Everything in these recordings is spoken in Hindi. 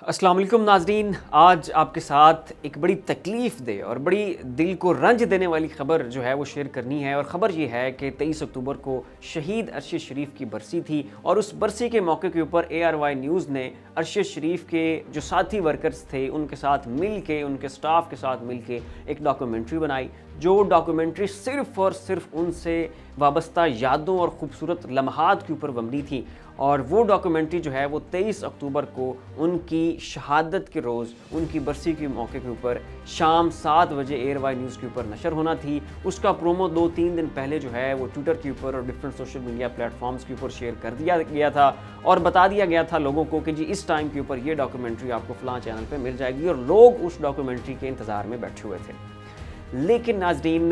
अस्सलाम वालेकुम नाज़रीन, आज आपके साथ एक बड़ी तकलीफ़ दे और बड़ी दिल को रंज देने वाली ख़बर जो है वो शेयर करनी है। और ख़बर ये है कि 23 अक्टूबर को शहीद अरशद शरीफ की बरसी थी और उस बरसी के मौके के ऊपर ARY न्यूज़ ने अरशद शरीफ के जो साथी वर्कर्स थे उनके साथ मिल के, उनके स्टाफ के साथ मिल के एक डॉक्यूमेंट्री बनाई, जो डॉक्यूमेंट्री सिर्फ़ और सिर्फ उनसे वाबस्ता यादों और ख़ूबसूरत लम्हात के ऊपर मबनी थी। और वो डॉक्यूमेंट्री जो है वो 23 अक्टूबर को उनकी शहादत के रोज़, उनकी बरसी के मौके के ऊपर शाम 7 बजे ARY न्यूज़ के ऊपर नशर होना थी। उसका प्रोमो 2-3 दिन पहले जो है वो ट्विटर के ऊपर और डिफरेंट सोशल मीडिया प्लेटफॉर्म्स के ऊपर शेयर कर दिया गया था और बता दिया गया था लोगों को कि जी इस टाइम के ऊपर ये डॉक्यूमेंट्री आपको फ़लाँ चैनल पर मिल जाएगी, और लोग उस डॉक्यूमेंट्री के इंतज़ार में बैठे हुए थे। लेकिन नाज़रीन,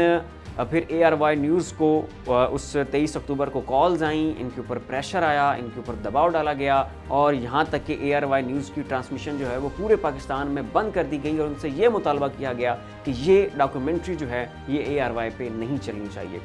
फिर ARY न्यूज़ को उस 23 अक्टूबर को कॉल्स आईं, इनके ऊपर प्रेशर आया, इनके ऊपर दबाव डाला गया और यहाँ तक कि ARY न्यूज़ की ट्रांसमिशन जो है वो पूरे पाकिस्तान में बंद कर दी गई और उनसे ये मुतालबा किया गया कि ये डॉक्यूमेंट्री जो है ये ARY पे नहीं चलनी चाहिए।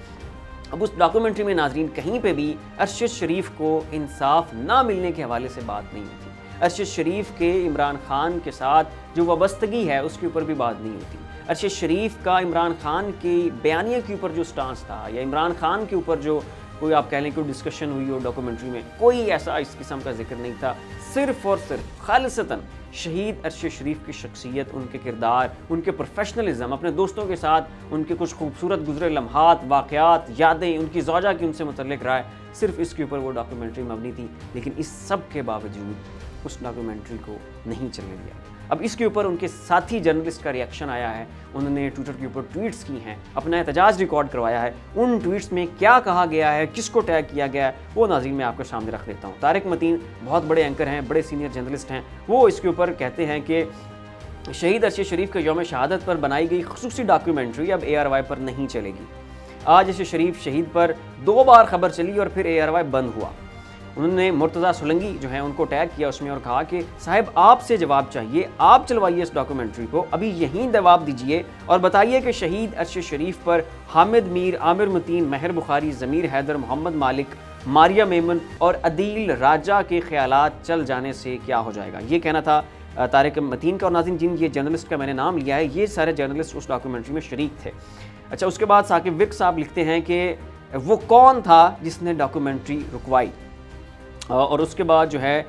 अब उस डॉक्यूमेंट्री में नाज़रीन कहीं पे भी अरशद शरीफ को इंसाफ ना मिलने के हवाले से बात नहीं होती। अरशद शरीफ के इमरान खान के साथ जो वाबस्तगी है उसके ऊपर भी बात नहीं होती। अरशद शरीफ का इमरान खान के बयानिए के ऊपर जो स्टांस था या इमरान खान के ऊपर जो कोई आप कह लें कोई डिस्कशन हुई हो डॉक्यूमेंट्री में, कोई ऐसा इस किस्म का जिक्र नहीं था। सिर्फ़ और सिर्फ खालिसतन शहीद अरशद शरीफ की शख्सियत, उनके किरदार, उनके प्रोफेशनलिज्म, अपने दोस्तों के साथ उनके कुछ खूबसूरत गुजरे लम्हात, वाक़यात, यादें, उनकी ज़ौजा की उनसे मुतल्लिक़ राय, सिर्फ इसके ऊपर वो डॉक्यूमेंट्री मबनी थी। लेकिन इस सब के बावजूद उस डॉक्यूमेंट्री को नहीं चलने दिया। अब इसके ऊपर उनके साथी जर्नलिस्ट का रिएक्शन आया है, उन्होंने ट्विटर के ऊपर ट्वीट्स की हैं, अपना एहतजाज रिकॉर्ड करवाया है। उन ट्वीट्स में क्या कहा गया है, किसको टैग किया गया है, वो नाज़रीन मैं आपके सामने रख देता हूँ। तारिक मतीन बहुत बड़े एंकर हैं, बड़े सीनियर जर्नलिस्ट हैं, वो इसके ऊपर कहते हैं कि शहीद अरशद शरीफ के यौम शहादत पर बनाई गई खुसूसी डॉक्यूमेंट्री अब ARY पर नहीं चलेगी। आज अरशद शरीफ शहीद पर 2 बार खबर चली और फिर ARY बंद हुआ। उन्होंने मुर्तज़ा सोलंकी जो है उनको टैग किया उसमें और कहा कि साहब आपसे जवाब चाहिए, आप चलवाइए इस डॉक्यूमेंट्री को, अभी यहीं जवाब दीजिए और बताइए कि शहीद अरशद शरीफ पर हामिद मीर, आमिर मतीन, महर बुखारी, ज़मीर हैदर, मोहम्मद मालिक, मारिया मेमन और अदील राजा के ख्यालात चल जाने से क्या हो जाएगा। ये कहना था तारिक मतीन का। और नाज़रीन, जिन ये जर्नलिस्ट का मैंने नाम लिया है ये सारे जर्नलिस्ट उस डॉक्यूमेंट्री में शरीक थे। अच्छा, उसके बाद साकिब विक साहब लिखते हैं कि वो कौन था जिसने डॉक्यूमेंट्री रुकवाई। और उसके बाद जो है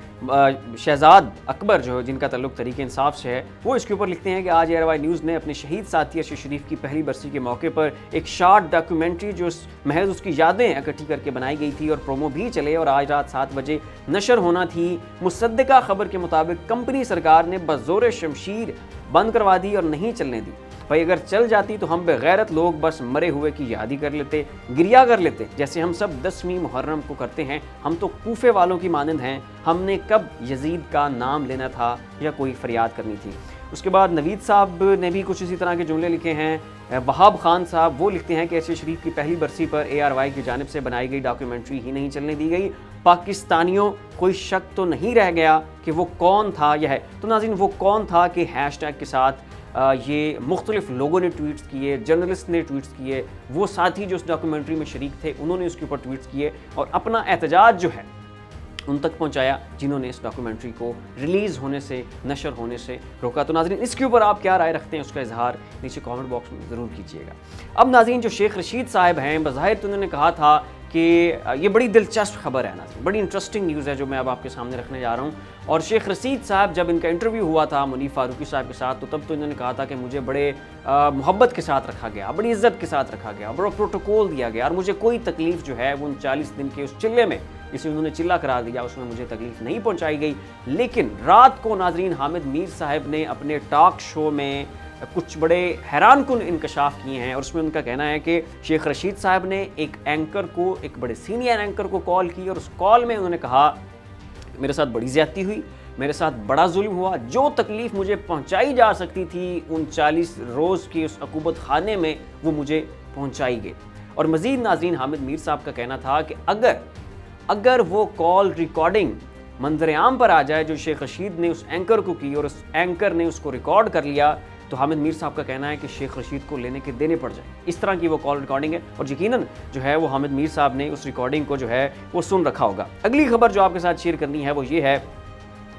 शहजाद अकबर जो जिनका ताल्लुक तहरीक इंसाफ से है, वो इसके ऊपर लिखते हैं कि आज ARY न्यूज़ ने अपने शहीद साथी अरशद शरीफ की पहली बरसी के मौके पर एक शॉर्ट डॉक्यूमेंट्री जो महज उसकी यादें इकट्ठी करके बनाई गई थी और प्रोमो भी चले और आज रात 7 बजे नशर होना थी। मुसद्दका खबर के मुताबिक कंपनी सरकार ने बज़ोर शमशीर बंद करवा दी और नहीं चलने दी। भाई अगर चल जाती तो हम बेगैरत लोग बस मरे हुए की याद ही कर लेते, गिरिया कर लेते, जैसे हम सब 10वीं मुहर्रम को करते हैं। हम तो कूफे वालों की मानंद हैं, हमने कब यजीद का नाम लेना था या कोई फरियाद करनी थी। उसके बाद नवीद साहब ने भी कुछ इसी तरह के जुमले लिखे हैं। वहाब खान साहब वो लिखते हैं कि अरशद शरीफ की पहली बरसी पर ARY की जानिब से बनाई गई डॉक्यूमेंट्री ही नहीं चलने दी गई। पाकिस्तानियों कोई शक तो नहीं रह गया कि वो कौन था यह है। तो नाज़रीन, वो कौन था कि हैशटैग के साथ ये मुख्तलिफ लोगों ने ट्वीट्स किए, जर्नलिस्ट ने ट्वीट्स किए, वो साथी जो उस डॉक्यूमेंट्री में शरीक थे उन्होंने उसके ऊपर ट्वीट्स किए और अपना एहतजाज जो है उन तक पहुंचाया जिन्होंने इस डॉक्यूमेंट्री को रिलीज़ होने से, नशर होने से रोका। तो नाज़रीन, इसके ऊपर आप क्या राय रखते हैं उसका इजहार नीचे कमेंट बॉक्स में ज़रूर कीजिएगा। अब नाज़रीन, जो शेख रशीद साहब हैं, बज़ाहिर तो उन्होंने कहा था कि ये बड़ी दिलचस्प खबर है नाज़रीन, बड़ी इंटरेस्टिंग न्यूज़ है जो मैं अब आपके सामने रखने जा रहा हूँ। और शेख रशीद साहब जब इनका इंटरव्यू हुआ था मुनीफ फारूकी साहब के साथ, तो तब तो इन्होंने कहा था कि मुझे बड़े मोहब्बत के साथ रखा गया, बड़ी इज्जत के साथ रखा गया, बड़ा प्रोटोकॉल दिया गया और मुझे कोई तकलीफ़ जो है वो 39 दिन के उस चिल्ले में, जिसे उन्होंने चिल्ला करार दिया, उसमें मुझे तकलीफ़ नहीं पहुँचाई गई। लेकिन रात को नाज़रीन हामिद मीर साहब ने अपने टॉक शो में कुछ बड़े हैरानकुन इंकशाफ किए हैं और उसमें उनका कहना है कि शेख रशीद साहब ने एक एंकर को, एक बड़े सीनियर एंकर को कॉल की और उस कॉल में उन्होंने कहा मेरे साथ बड़ी ज़्यादती हुई, मेरे साथ बड़ा जुल्म हुआ, जो तकलीफ़ मुझे पहुंचाई जा सकती थी 39 रोज़ की उस अकूबत खाने में वो मुझे पहुंचाई गई। और मज़ीद नाज़रीन, हामिद मीर साहब का कहना था कि अगर वो कॉल रिकॉर्डिंग मंजर आम पर आ जाए जो शेख रशीद ने उस एंकर को की और उस एंकर ने उसको रिकॉर्ड कर लिया, तो हामिद मीर साहब का कहना है कि शेख रशीद को लेने के देने पड़ जाए। इस तरह की वो कॉल रिकॉर्डिंग है और यकीनन जो है वो हामिद मीर साहब ने उस रिकॉर्डिंग को जो है वो सुन रखा होगा। अगली खबर जो आपके साथ शेयर करनी है वो ये है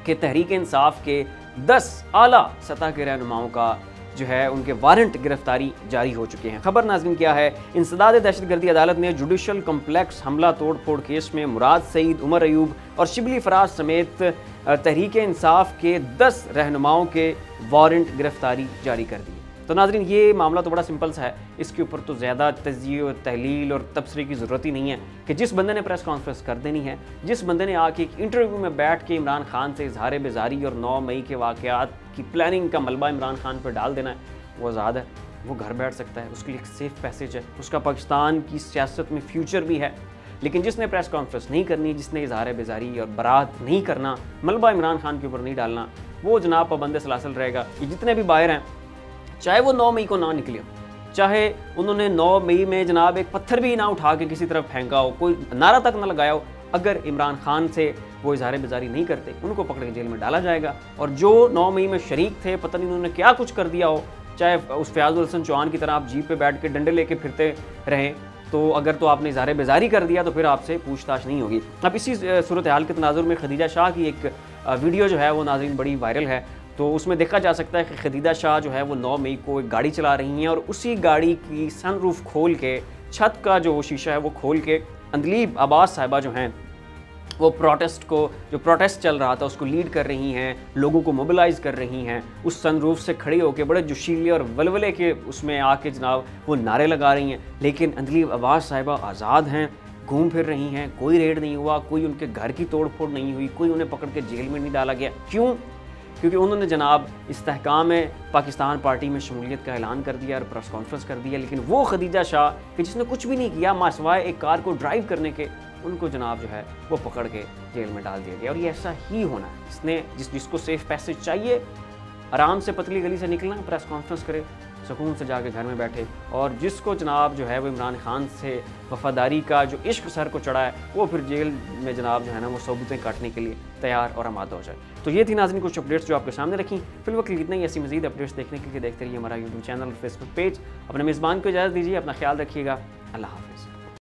कि तहरीक इंसाफ के 10 आला सतह के रहनुमाओं का जो है उनके वारंट गिरफ्तारी जारी हो चुके हैं। खबर नाज़रीन क्या है, इंसदाद दहशतगर्दी अदालत ने जुडिशल कम्प्लेक्स हमला तोड़ फोड़ केस में मुराद सईद, उमर अयूब और शिबली फराज समेत तहरीक इंसाफ के 10 रहनुमाओं के वारंट गिरफ्तारी जारी कर दी। तो नाज़रीन ये मामला तो बड़ा सिंपल सा है, इसके ऊपर तो ज़्यादा तज्ज़िये और तहलील और तबसरे की ज़रूरत ही नहीं है कि जिस बंदे ने प्रेस कॉन्फ्रेंस कर देनी है, जिस बंदे ने आके एक इंटरव्यू में बैठ के इमरान खान से इजहार बेजारी और 9 मई के वाक़यात की प्लानिंग का मलबा इमरान खान पर डाल देना है, वो आज़ाद है, वो घर बैठ सकता है, उसके लिए एक सेफ़ पैसेज है, उसका पाकिस्तान की सियासत में फ्यूचर भी है। लेकिन जिसने प्रेस कॉन्फ्रेंस नहीं करनी, जिसने इजहार बेजारी और बरात नहीं करना, मलबा इमरान खान के ऊपर नहीं डालना, वो जनाब पाबंद सलासल रहेगा। ये जितने भी बाहर हैं, चाहे वो 9 मई को ना निकले, चाहे उन्होंने 9 मई में जनाब एक पत्थर भी ना उठा के किसी तरफ फेंका हो, कोई नारा तक ना लगाया हो, अगर इमरान खान से वो इजहार बेजारी नहीं करते, उनको पकड़ के जेल में डाला जाएगा। और जो 9 मई में शरीक थे, पता नहीं उन्होंने क्या कुछ कर दिया हो, चाहे उस फयाजुल हसन चौहान की तरह आप जीप पे बैठ के डंडे लेके फिरते रहें, तो अगर तो आपने इजहार बेजारी कर दिया तो फिर आपसे पूछताछ नहीं होगी। अब इसी सूरत हाल के तनाजुर में खदीजा शाह की एक वीडियो जो है वो नाज़रीन बड़ी वायरल है। तो उसमें देखा जा सकता है कि खदीजा शाह जो है वो 9 मई को एक गाड़ी चला रही हैं और उसी गाड़ी की सनरूफ खोल के, छत का जो शीशा है वो खोल के अंदलीब अब्बास साहिबा जो हैं वो जो प्रोटेस्ट चल रहा था उसको लीड कर रही हैं, लोगों को मोबिलाइज़ कर रही हैं, उस सनरूफ से खड़े होकर बड़े जोशीले और वलवले के उसमें आके जनाब वो नारे लगा रही हैं। लेकिन अंदलीब अब्बास साहिबा आज़ाद हैं, घूम फिर रही हैं, कोई रेड नहीं हुआ, कोई उनके घर की तोड़ फोड़ नहीं हुई, कोई उन्हें पकड़ के जेल में नहीं डाला गया। क्यों? क्योंकि उन्होंने जनाब इस्तेहकाम पाकिस्तान पार्टी में शमूलियत का ऐलान कर दिया और प्रेस कॉन्फ्रेंस कर दिया। लेकिन वो खदीजा शाह कि जिसने कुछ भी नहीं किया मासवाए एक कार को ड्राइव करने के, उनको जनाब जो है वो पकड़ के जेल में डाल दिया गया। और ये ऐसा ही होना है। जिसको सेफ पैसेज चाहिए, आराम से पतली गली से निकलना, प्रेस कॉन्फ्रेंस करे, सुकून से जाके घर में बैठे। और जिसको जनाब जो है वो इमरान खान से वफादारी का जो इश्क सर को चढ़ा है, वो फिर जेल में जनाब जो है ना वो सबूतें काटने के लिए तैयार और आमादा हो जाए। तो ये थी नाज़रीन कुछ अपडेट्स जो आपके सामने रखी। फिलवक्त इतना ही। ऐसी मज़ीद अपडेट्स देखने के लिए देखते रहिए हमारा यूट्यूब चैनल और फेसबुक पेज। अपने मेज़बान को इजाज़त दीजिए, अपना ख्याल रखिएगा। अल्लाह हाफ़िज़।